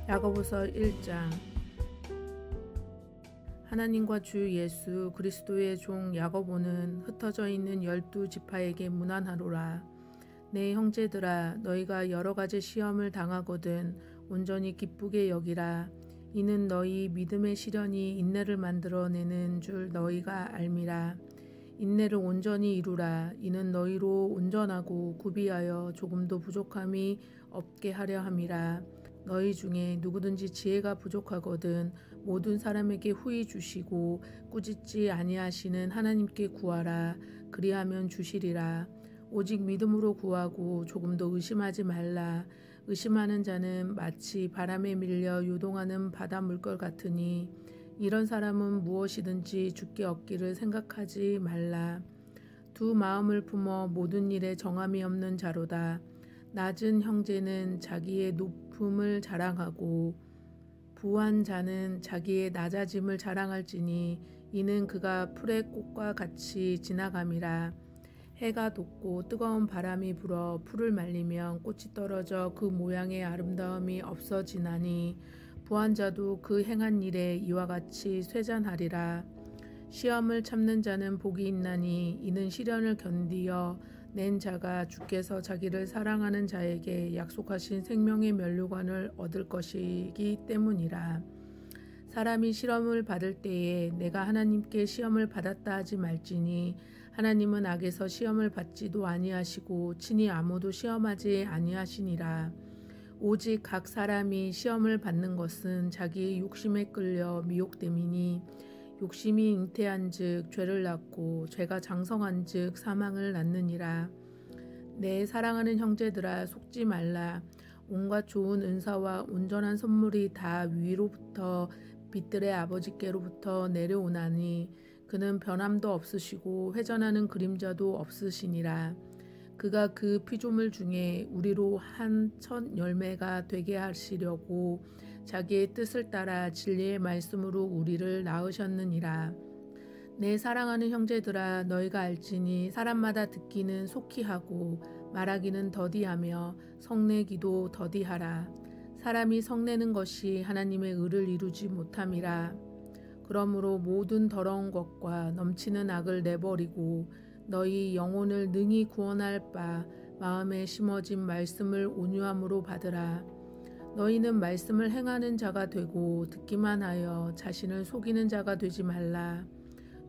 야고보서 1장. 하나님과 주 예수 그리스도의 종 야고보는 흩어져 있는 12지파에게 문안하노라. 내 형제들아, 너희가 여러 가지 시험을 당하거든 온전히 기쁘게 여기라. 이는 너희 믿음의 시련이 인내를 만들어내는 줄 너희가 알미라. 인내를 온전히 이루라. 이는 너희로 온전하고 구비하여 조금도 부족함이 없게 하려 함이라. 너희 중에 누구든지 지혜가 부족하거든 모든 사람에게 후히 주시고 꾸짖지 아니하시는 하나님께 구하라. 그리하면 주시리라. 오직 믿음으로 구하고 조금도 의심하지 말라. 의심하는 자는 마치 바람에 밀려 요동하는 바다 물결 같으니 이런 사람은 무엇이든지 주께 얻기를 생각하지 말라. 두 마음을 품어 모든 일에 정함이 없는 자로다. 낮은 형제는 자기의 높음을 자랑하고 부한 자는 자기의 낮아짐을 자랑할지니 이는 그가 풀의 꽃과 같이 지나감이라. 해가 돋고 뜨거운 바람이 불어 풀을 말리면 꽃이 떨어져 그 모양의 아름다움이 없어지나니 부한 자도 그 행한 일에 이와 같이 쇠잔하리라. 시험을 참는 자는 복이 있나니 이는 시련을 견디어 낸 자가 주께서 자기를 사랑하는 자에게 약속하신 생명의 면류관을 얻을 것이기 때문이라. 사람이 시험을 받을 때에 내가 하나님께 시험을 받았다 하지 말지니 하나님은 악에서 시험을 받지도 아니하시고 친히 아무도 시험하지 아니하시니라. 오직 각 사람이 시험을 받는 것은 자기의 욕심에 끌려 미혹됨이니 욕심이 잉태한즉 죄를 낳고 죄가 장성한즉 사망을 낳느니라. 내 사랑하는 형제들아, 속지 말라. 온갖 좋은 은사와 온전한 선물이 다 위로부터 빛들의 아버지께로부터 내려오나니 그는 변함도 없으시고 회전하는 그림자도 없으시니라. 그가 그 피조물 중에 우리로 한 첫 열매가 되게 하시려고 자기의 뜻을 따라 진리의 말씀으로 우리를 낳으셨느니라. 내 사랑하는 형제들아, 너희가 알지니 사람마다 듣기는 속히 하고 말하기는 더디하며 성내기도 더디하라. 사람이 성내는 것이 하나님의 의를 이루지 못함이라. 그러므로 모든 더러운 것과 넘치는 악을 내버리고 너희 영혼을 능히 구원할 바 마음에 심어진 말씀을 온유함으로 받으라. 너희는 말씀을 행하는 자가 되고 듣기만 하여 자신을 속이는 자가 되지 말라.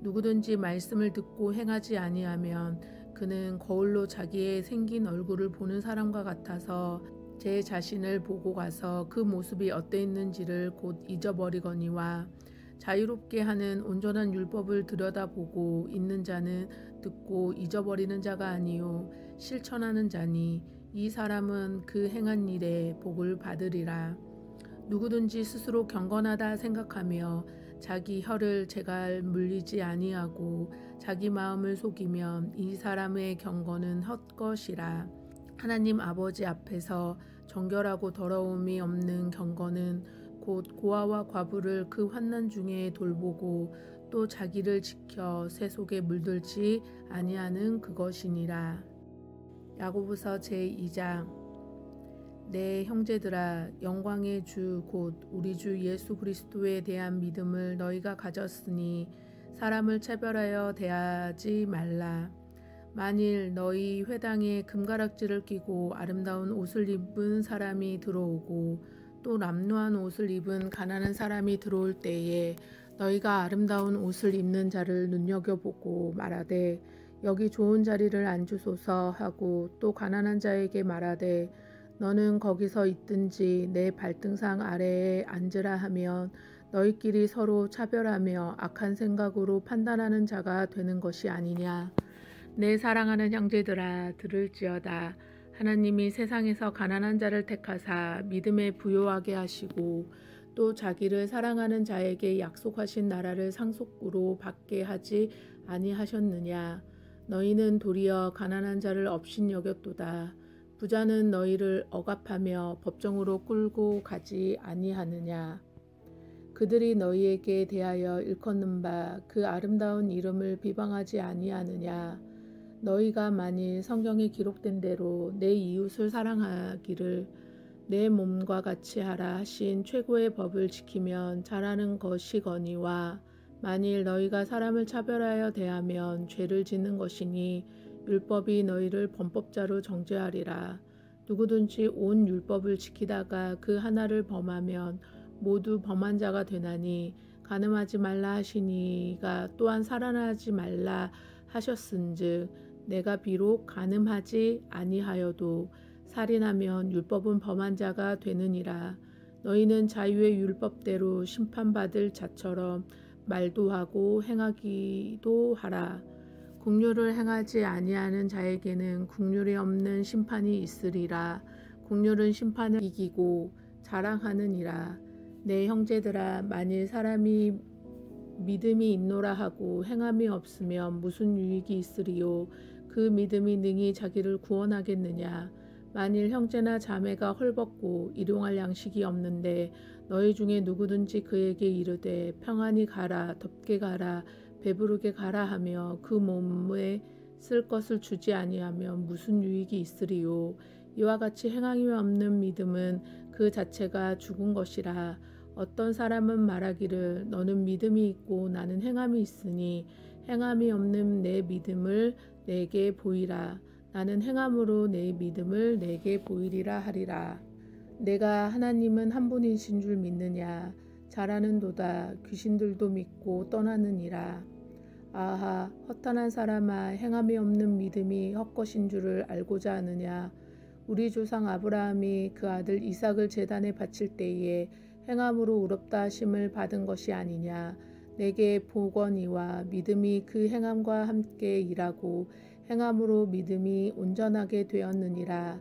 누구든지 말씀을 듣고 행하지 아니하면 그는 거울로 자기의 생긴 얼굴을 보는 사람과 같아서 제 자신을 보고 가서 그 모습이 어떠했는지를 곧 잊어버리거니와 자유롭게 하는 온전한 율법을 들여다보고 있는 자는 듣고 잊어버리는 자가 아니요 실천하는 자니 이 사람은 그 행한 일에 복을 받으리라. 누구든지 스스로 경건하다 생각하며 자기 혀를 제갈 물리지 아니하고 자기 마음을 속이면 이 사람의 경건은 헛것이라. 하나님 아버지 앞에서 정결하고 더러움이 없는 경건은 곧 고아와 과부를 그 환난 중에 돌보고 또 자기를 지켜 새 속에 물들지 아니하는 그것이니라. 야고보서 제2장. 내 형제들아, 영광의 주 곧 우리 주 예수 그리스도에 대한 믿음을 너희가 가졌으니 사람을 차별하여 대하지 말라. 만일 너희 회당에 금가락지를 끼고 아름다운 옷을 입은 사람이 들어오고 또 람노한 옷을 입은 가난한 사람이 들어올 때에 너희가 아름다운 옷을 입는 자를 눈여겨보고 말하되 여기 좋은 자리를 앉으소서 하고 또 가난한 자에게 말하되 너는 거기서 있든지 내 발등상 아래에 앉으라 하면 너희끼리 서로 차별하며 악한 생각으로 판단하는 자가 되는 것이 아니냐. 내 사랑하는 형제들아, 들을지어다. 하나님이 세상에서 가난한 자를 택하사 믿음에 부요하게 하시고 또 자기를 사랑하는 자에게 약속하신 나라를 상속으로 받게 하지 아니하셨느냐. 너희는 도리어 가난한 자를 업신여겼도다. 부자는 너희를 억압하며 법정으로 끌고 가지 아니하느냐. 그들이 너희에게 대하여 일컫는 바 그 아름다운 이름을 비방하지 아니하느냐. 너희가 만일 성경에 기록된 대로 내 이웃을 사랑하기를 내 몸과 같이 하라 하신 최고의 법을 지키면 잘하는 것이거니와 만일 너희가 사람을 차별하여 대하면 죄를 짓는 것이니 율법이 너희를 범법자로 정죄하리라. 누구든지 온 율법을 지키다가 그 하나를 범하면 모두 범한 자가 되나니 간음하지 말라 하시니가 또한 살인하지 말라 하셨은즉 내가 비록 간음하지 아니하여도 살인하면 율법은 범한 자가 되느니라. 너희는 자유의 율법대로 심판받을 자처럼 말도 하고 행하기도 하라. 긍휼을 행하지 아니하는 자에게는 긍휼이 없는 심판이 있으리라. 긍휼은 심판을 이기고 자랑하느니라. 내 형제들아, 만일 사람이 믿음이 있노라 하고 행함이 없으면 무슨 유익이 있으리요? 그 믿음이 능히 자기를 구원하겠느냐? 만일 형제나 자매가 헐벗고 일용할 양식이 없는데 너희 중에 누구든지 그에게 이르되 평안히 가라, 덥게 가라, 배부르게 가라 하며 그 몸에 쓸 것을 주지 아니하면 무슨 유익이 있으리요? 이와 같이 행함이 없는 믿음은 그 자체가 죽은 것이라. 어떤 사람은 말하기를 너는 믿음이 있고 나는 행함이 있으니 행함이 없는 내 믿음을 내게 보이라. 나는 행함으로 내 믿음을 내게 보이리라 하리라. 내가 하나님은 한 분이신 줄 믿느냐? 잘하는도다. 귀신들도 믿고 떠나느니라. 아하, 허탄한 사람아, 행함이 없는 믿음이 헛것인 줄을 알고자 하느냐? 우리 조상 아브라함이 그 아들 이삭을 제단에 바칠 때에 행함으로 의롭다 하심을 받은 것이 아니냐? 내게 보거니와 믿음이 그 행함과 함께 일하고 행함으로 믿음이 온전하게 되었느니라.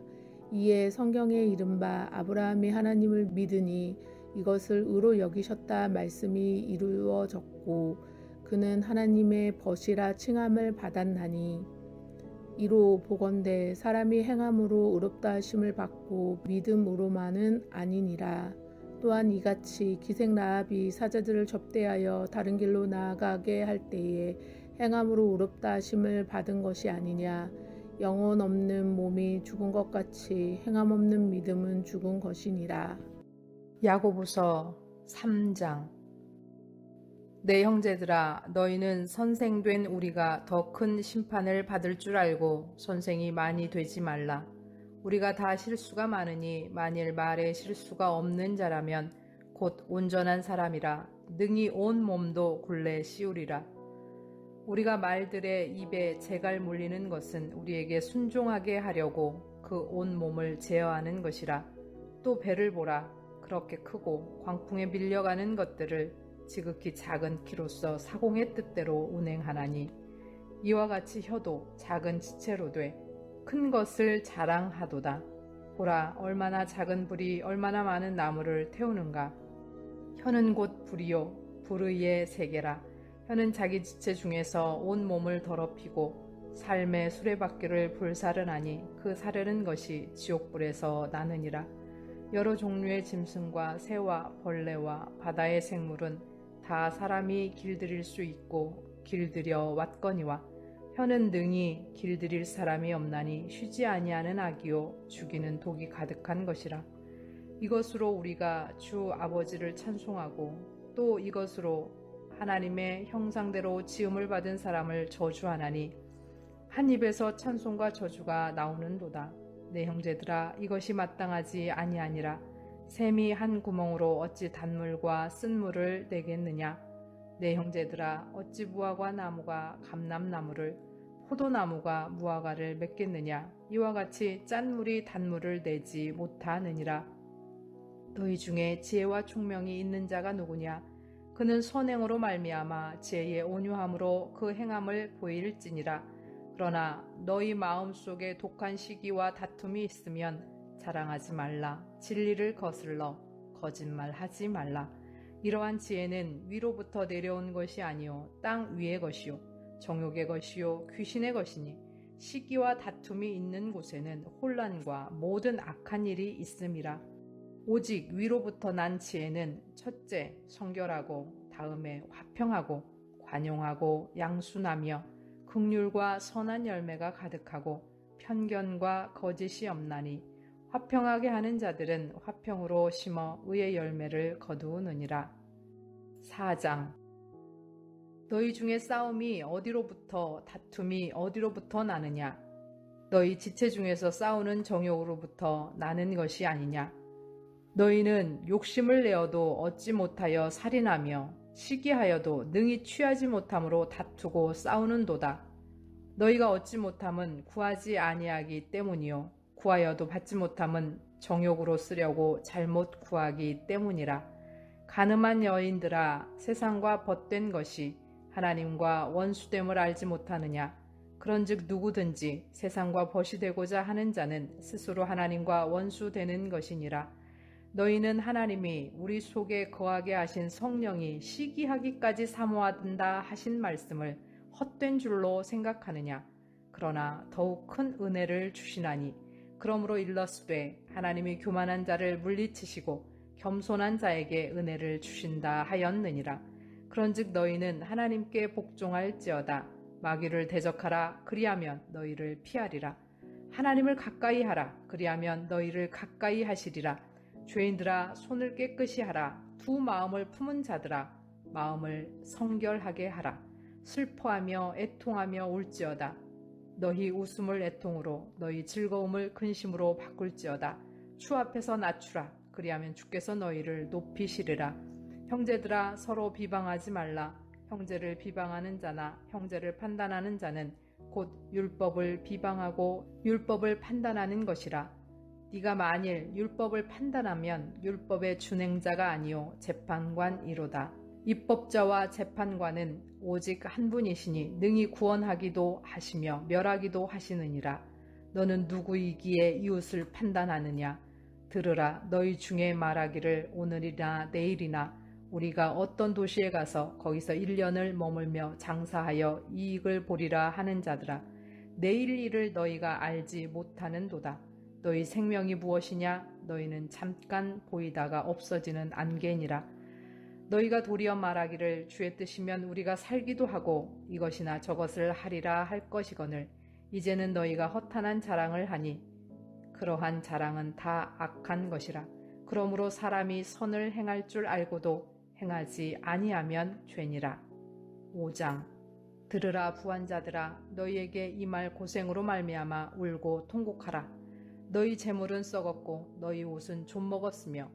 이에 성경에 이른바 아브라함이 하나님을 믿으니 이것을 의로 여기셨다 말씀이 이루어졌고 그는 하나님의 벗이라 칭함을 받았나니 이로 보건대 사람이 행함으로 의롭다 하심을 받고 믿음으로만은 아니니라. 또한 이같이 기생 라합이 사제들을 접대하여 다른 길로 나아가게 할 때에 행함으로 의롭다 하심을 받은 것이 아니냐. 영혼 없는 몸이 죽은 것 같이 행함 없는 믿음은 죽은 것이니라. 야고보서 3장. 내 형제들아, 너희는 선생된 우리가 더 큰 심판을 받을 줄 알고 선생이 많이 되지 말라. 우리가 다 실수가 많으니 만일 말에 실수가 없는 자라면 곧 온전한 사람이라 능히 온 몸도 굴레 씌우리라. 우리가 말들의 입에 재갈 물리는 것은 우리에게 순종하게 하려고 그 온 몸을 제어하는 것이라. 또 배를 보라. 그렇게 크고 광풍에 밀려가는 것들을 지극히 작은 키로서 사공의 뜻대로 운행하나니 이와 같이 혀도 작은 지체로 돼 큰 것을 자랑하도다. 보라, 얼마나 작은 불이 얼마나 많은 나무를 태우는가. 혀는 곧 불이요 불의의 세계라. 혀는 자기 지체 중에서 온 몸을 더럽히고 삶의 수레바퀴를 불사르나니 그 사르는 것이 지옥불에서 나느니라. 여러 종류의 짐승과 새와 벌레와 바다의 생물은 다 사람이 길들일 수 있고 길들여 왔거니와 혀는 능히 길들일 사람이 없나니 쉬지 아니하는 악이요 죽이는 독이 가득한 것이라. 이것으로 우리가 주 아버지를 찬송하고 또 이것으로 하나님의 형상대로 지음을 받은 사람을 저주하나니 한 입에서 찬송과 저주가 나오는도다. 내 형제들아, 이것이 마땅하지 아니하니라. 샘이 한 구멍으로 어찌 단물과 쓴물을 내겠느냐. 내 형제들아, 어찌 무화과 나무가 감람나무를 포도나무가 무화과를 맺겠느냐. 이와 같이 짠물이 단물을 내지 못하느니라. 너희 중에 지혜와 총명이 있는 자가 누구냐. 그는 선행으로 말미암아 지혜의 온유함으로 그 행함을 보일지니라. 그러나 너희 마음속에 독한 시기와 다툼이 있으면 자랑하지 말라. 진리를 거슬러 거짓말하지 말라. 이러한 지혜는 위로부터 내려온 것이 아니요 땅 위의 것이요 정욕의 것이요 귀신의 것이니 시기와 다툼이 있는 곳에는 혼란과 모든 악한 일이 있음이라. 오직 위로부터 난 지혜는 첫째 성결하고 다음에 화평하고 관용하고 양순하며 긍휼과 선한 열매가 가득하고 편견과 거짓이 없나니 화평하게 하는 자들은 화평으로 심어 의의 열매를 거두느니라. 4장. 너희 중에 싸움이 어디로부터 다툼이 어디로부터 나느냐? 너희 지체 중에서 싸우는 정욕으로부터 나는 것이 아니냐? 너희는 욕심을 내어도 얻지 못하여 살인하며 시기하여도 능히 취하지 못함으로 다투고 싸우는도다. 너희가 얻지 못함은 구하지 아니하기 때문이요 구하여도 받지 못함은 정욕으로 쓰려고 잘못 구하기 때문이라. 간음한 여인들아, 세상과 벗된 것이 하나님과 원수됨을 알지 못하느냐? 그런즉 누구든지 세상과 벗이 되고자 하는 자는 스스로 하나님과 원수되는 것이니라. 너희는 하나님이 우리 속에 거하게 하신 성령이 시기하기까지 사모한다 하신 말씀을 헛된 줄로 생각하느냐? 그러나 더욱 큰 은혜를 주시나니 그러므로 일렀으되 하나님이 교만한 자를 물리치시고 겸손한 자에게 은혜를 주신다 하였느니라. 그런즉 너희는 하나님께 복종할지어다. 마귀를 대적하라. 그리하면 너희를 피하리라. 하나님을 가까이 하라. 그리하면 너희를 가까이 하시리라. 죄인들아, 손을 깨끗이 하라. 두 마음을 품은 자들아, 마음을 성결하게 하라. 슬퍼하며 애통하며 울지어다. 너희 웃음을 애통으로 너희 즐거움을 근심으로 바꿀지어다. 주 앞에서 낮추라. 그리하면 주께서 너희를 높이시리라. 형제들아, 서로 비방하지 말라. 형제를 비방하는 자나 형제를 판단하는 자는 곧 율법을 비방하고 율법을 판단하는 것이라. 네가 만일 율법을 판단하면 율법의 준행자가 아니요 재판관이로다. 입법자와 재판관은 오직 한 분이시니 능히 구원하기도 하시며 멸하기도 하시느니라. 너는 누구이기에 이웃을 판단하느냐? 들으라. 너희 중에 말하기를 오늘이나 내일이나 우리가 어떤 도시에 가서 거기서 1년을 머물며 장사하여 이익을 보리라 하는 자들아, 내일 일을 너희가 알지 못하는도다. 너희 생명이 무엇이냐? 너희는 잠깐 보이다가 없어지는 안개니라. 너희가 도리어 말하기를 주의 뜻이면 우리가 살기도 하고 이것이나 저것을 하리라 할 것이거늘 이제는 너희가 허탄한 자랑을 하니 그러한 자랑은 다 악한 것이라. 그러므로 사람이 선을 행할 줄 알고도 행하지 아니하면 죄니라. 5장. 들으라 부한자들아, 너희에게 이 말 고생으로 말미암아 울고 통곡하라. 너희 재물은 썩었고 너희 옷은 좀 먹었으며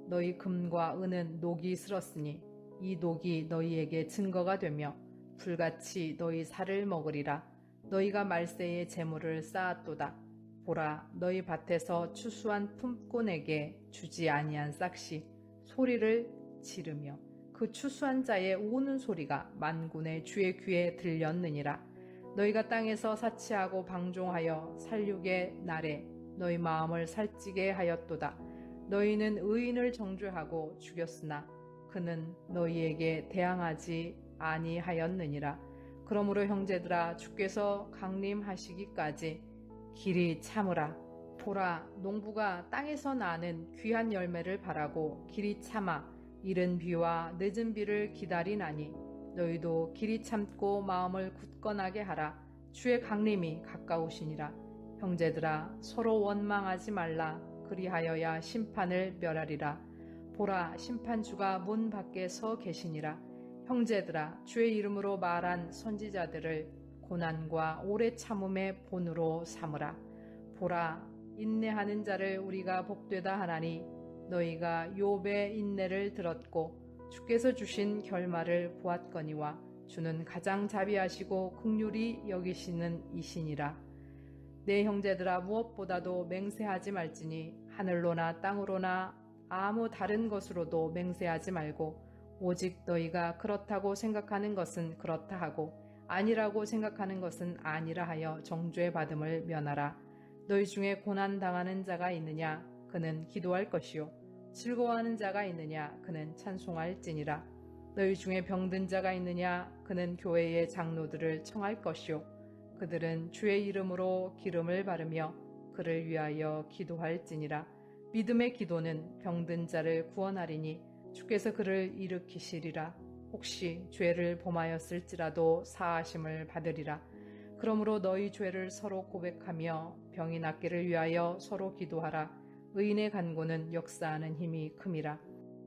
너희 금과 은은 녹이 슬었으니 이 녹이 너희에게 증거가 되며 불같이 너희 살을 먹으리라. 너희가 말세의 재물을 쌓았도다. 보라, 너희 밭에서 추수한 품꾼에게 주지 아니한 싹시 소리를 지르며 그 추수한 자의 우는 소리가 만군의 주의 귀에 들렸느니라. 너희가 땅에서 사치하고 방종하여 살육의 날에 너희 마음을 살찌게 하였도다. 너희는 의인을 정죄하고 죽였으나 그는 너희에게 대항하지 아니하였느니라. 그러므로 형제들아, 주께서 강림하시기까지 길이 참으라. 보라, 농부가 땅에서 나는 귀한 열매를 바라고 길이 참아 이른 비와 늦은 비를 기다리나니 너희도 길이 참고 마음을 굳건하게 하라. 주의 강림이 가까우시니라. 형제들아, 서로 원망하지 말라. 그리하여야 심판을 멸하리라. 보라, 심판주가 문 밖에 서 계시니라. 형제들아, 주의 이름으로 말한 선지자들을 고난과 오래 참음의 본으로 삼으라. 보라, 인내하는 자를 우리가 복되다 하나니 너희가 욥의 인내를 들었고 주께서 주신 결말을 보았거니와 주는 가장 자비하시고 긍휼히 여기시는 이시니라. 내 형제들아, 무엇보다도 맹세하지 말지니 하늘로나 땅으로나 아무 다른 것으로도 맹세하지 말고 오직 너희가 그렇다고 생각하는 것은 그렇다 하고 아니라고 생각하는 것은 아니라 하여 정죄 받음을 면하라. 너희 중에 고난 당하는 자가 있느냐? 그는 기도할 것이요. 즐거워하는 자가 있느냐? 그는 찬송할지니라. 너희 중에 병든 자가 있느냐? 그는 교회의 장로들을 청할 것이요. 그들은 주의 이름으로 기름을 바르며 그를 위하여 기도할지니라. 믿음의 기도는 병든 자를 구원하리니 주께서 그를 일으키시리라. 혹시 죄를 범하였을지라도 사하심을 받으리라. 그러므로 너희 죄를 서로 고백하며 병이 낫기를 위하여 서로 기도하라. 의인의 간구는 역사하는 힘이 큼이라.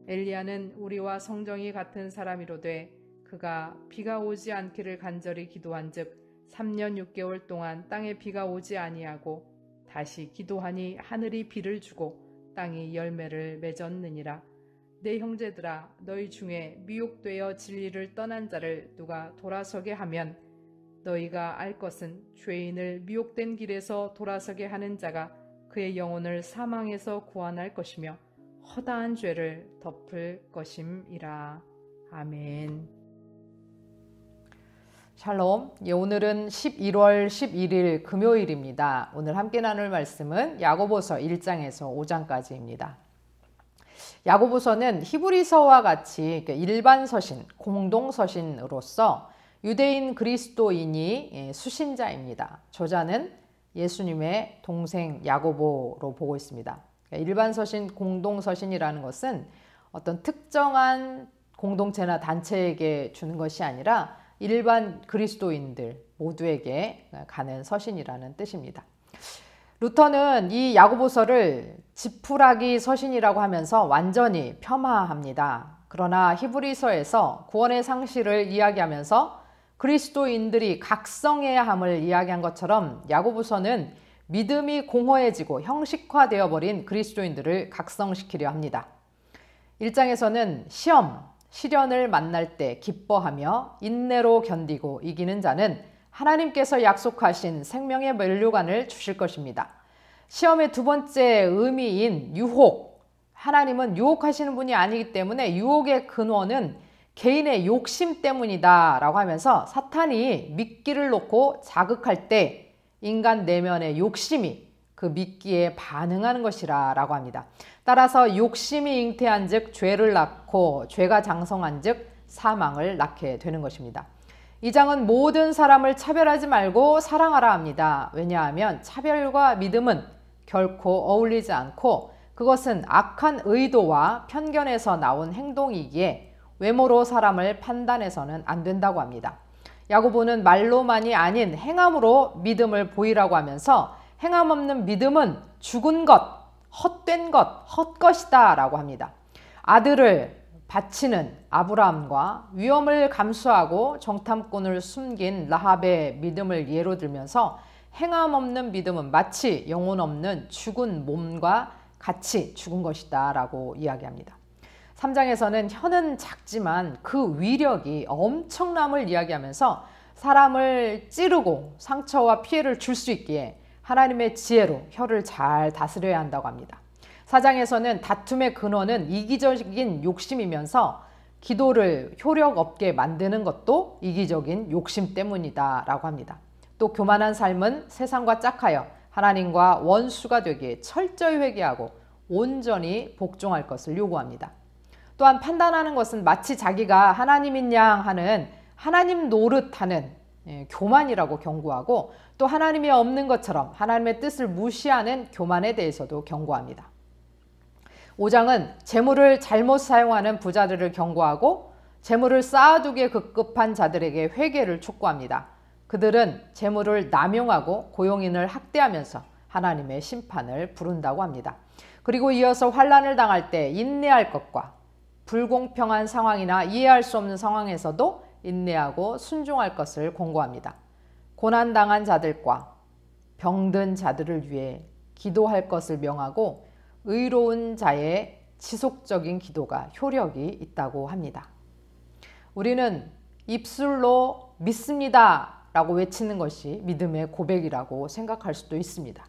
엘리야는 우리와 성정이 같은 사람이로되 그가 비가 오지 않기를 간절히 기도한즉 3년 6개월 동안 땅에 비가 오지 아니하고 다시 기도하니 하늘이 비를 주고 땅이 열매를 맺었느니라. 내 형제들아, 너희 중에 미혹되어 진리를 떠난 자를 누가 돌아서게 하면 너희가 알 것은 죄인을 미혹된 길에서 돌아서게 하는 자가 그의 영혼을 사망에서 구원할 것이며 허다한 죄를 덮을 것임이라. 아멘. 샬롬. 오늘은 11월 11일 금요일입니다. 오늘 함께 나눌 말씀은 야고보서 1장에서 5장까지입니다. 야고보서는 히브리서와 같이 일반 서신, 공동 서신으로서 유대인 그리스도인이 수신자입니다. 저자는 예수님의 동생 야고보로 보고 있습니다. 일반 서신, 공동 서신이라는 것은 어떤 특정한 공동체나 단체에게 주는 것이 아니라 일반 그리스도인들 모두에게 가는 서신이라는 뜻입니다. 루터는 이 야고보서를 지푸라기 서신이라고 하면서 완전히 폄하합니다. 그러나 히브리서에서 구원의 상실을 이야기하면서 그리스도인들이 각성해야 함을 이야기한 것처럼 야고보서는 믿음이 공허해지고 형식화되어 버린 그리스도인들을 각성시키려 합니다. 1장에서는 시련을 만날 때 기뻐하며 인내로 견디고 이기는 자는 하나님께서 약속하신 생명의 면류관을 주실 것입니다. 시험의 두 번째 의미인 유혹. 하나님은 유혹하시는 분이 아니기 때문에 유혹의 근원은 개인의 욕심 때문이다 라고 하면서 사탄이 미끼를 놓고 자극할 때 인간 내면의 욕심이 그 미끼에 반응하는 것이라 라고 합니다. 따라서 욕심이 잉태한 즉 죄를 낳고 죄가 장성한 즉 사망을 낳게 되는 것입니다. 이 장은 모든 사람을 차별하지 말고 사랑하라 합니다. 왜냐하면 차별과 믿음은 결코 어울리지 않고 그것은 악한 의도와 편견에서 나온 행동이기에 외모로 사람을 판단해서는 안 된다고 합니다. 야고보는 말로만이 아닌 행함으로 믿음을 보이라고 하면서 행함 없는 믿음은 죽은 것, 헛된 것, 헛것이다 라고 합니다. 아들을 바치는 아브라함과 위험을 감수하고 정탐꾼을 숨긴 라합의 믿음을 예로 들면서 행함 없는 믿음은 마치 영혼 없는 죽은 몸과 같이 죽은 것이다 라고 이야기합니다. 3장에서는 혀는 작지만 그 위력이 엄청남을 이야기하면서 사람을 찌르고 상처와 피해를 줄 수 있기에 하나님의 지혜로 혀를 잘 다스려야 한다고 합니다. 4장에서는 다툼의 근원은 이기적인 욕심이면서 기도를 효력 없게 만드는 것도 이기적인 욕심 때문이다 라고 합니다. 또 교만한 삶은 세상과 짝하여 하나님과 원수가 되기에 철저히 회개하고 온전히 복종할 것을 요구합니다. 또한 판단하는 것은 마치 자기가 하나님인 양 하는 하나님 노릇하는 교만이라고 경고하고 또 하나님이 없는 것처럼 하나님의 뜻을 무시하는 교만에 대해서도 경고합니다. 5장은 재물을 잘못 사용하는 부자들을 경고하고 재물을 쌓아두기에 급급한 자들에게 회개를 촉구합니다. 그들은 재물을 남용하고 고용인을 학대하면서 하나님의 심판을 부른다고 합니다. 그리고 이어서 환난을 당할 때 인내할 것과 불공평한 상황이나 이해할 수 없는 상황에서도 인내하고 순종할 것을 권고합니다. 고난당한 자들과 병든 자들을 위해 기도할 것을 명하고 의로운 자의 지속적인 기도가 효력이 있다고 합니다. 우리는 입술로 믿습니다 라고 외치는 것이 믿음의 고백이라고 생각할 수도 있습니다.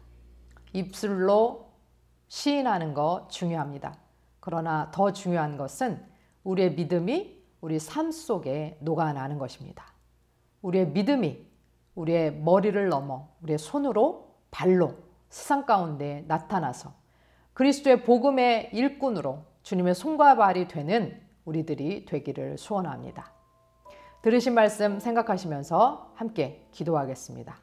입술로 시인하는 거 중요합니다. 그러나 더 중요한 것은 우리의 믿음이 우리 삶 속에 녹아나는 것입니다. 우리의 믿음이 우리의 머리를 넘어 우리의 손으로 발로 세상 가운데 나타나서 그리스도의 복음의 일꾼으로 주님의 손과 발이 되는 우리들이 되기를 소원합니다. 들으신 말씀 생각하시면서 함께 기도하겠습니다.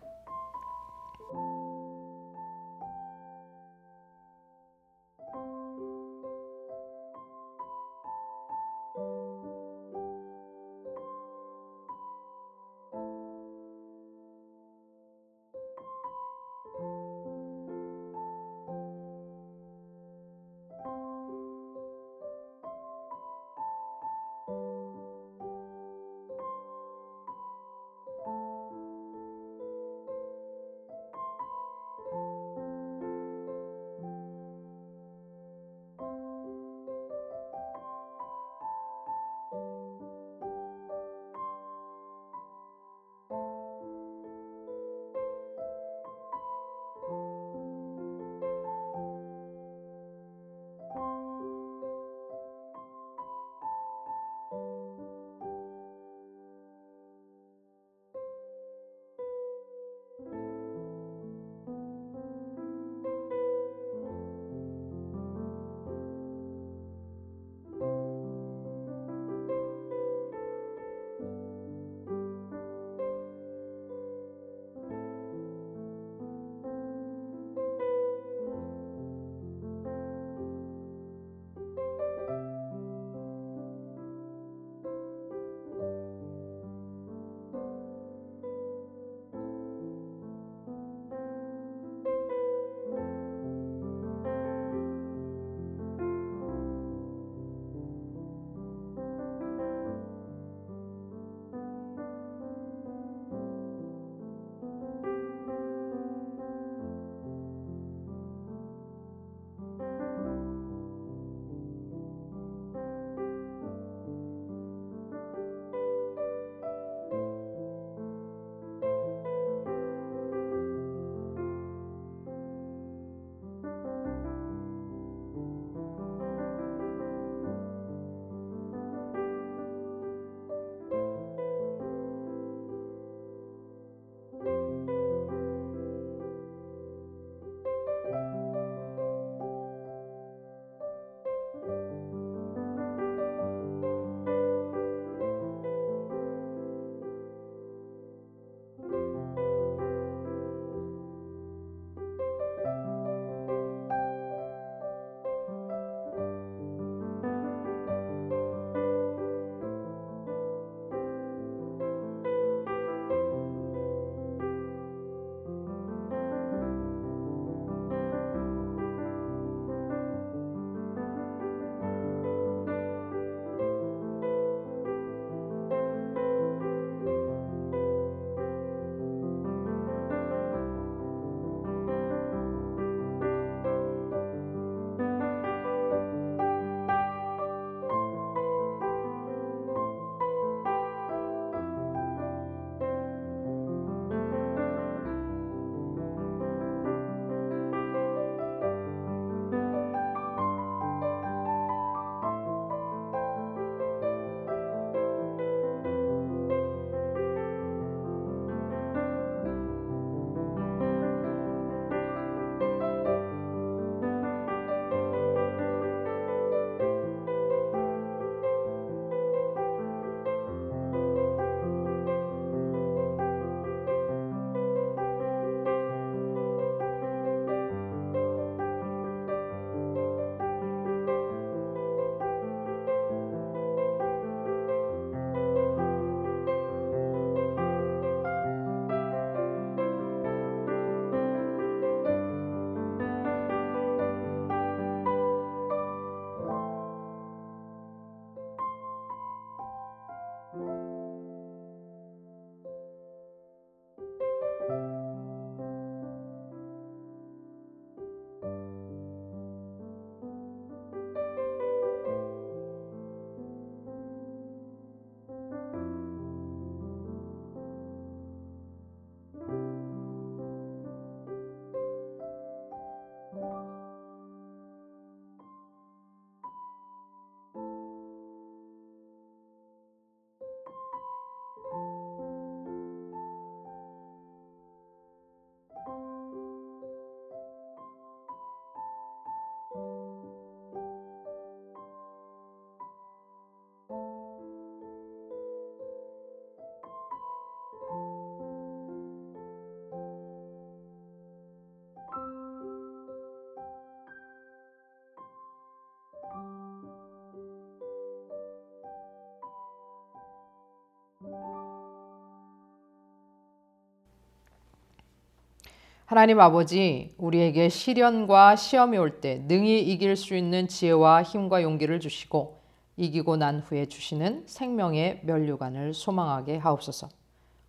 하나님 아버지, 우리에게 시련과 시험이 올 때 능히 이길 수 있는 지혜와 힘과 용기를 주시고 이기고 난 후에 주시는 생명의 면류관을 소망하게 하옵소서.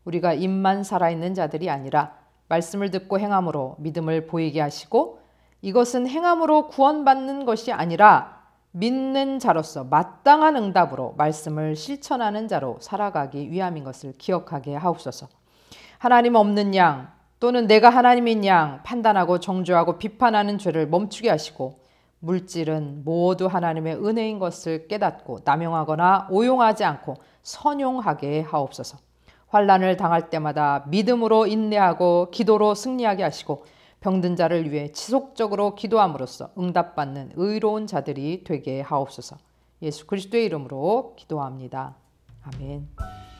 우리가 입만 살아있는 자들이 아니라 말씀을 듣고 행함으로 믿음을 보이게 하시고 이것은 행함으로 구원받는 것이 아니라 믿는 자로서 마땅한 응답으로 말씀을 실천하는 자로 살아가기 위함인 것을 기억하게 하옵소서. 하나님 없는 양 또는 내가 하나님인 양 판단하고 정죄하고 비판하는 죄를 멈추게 하시고 물질은 모두 하나님의 은혜인 것을 깨닫고 남용하거나 오용하지 않고 선용하게 하옵소서. 환난을 당할 때마다 믿음으로 인내하고 기도로 승리하게 하시고 병든 자를 위해 지속적으로 기도함으로써 응답받는 의로운 자들이 되게 하옵소서. 예수 그리스도의 이름으로 기도합니다. 아멘.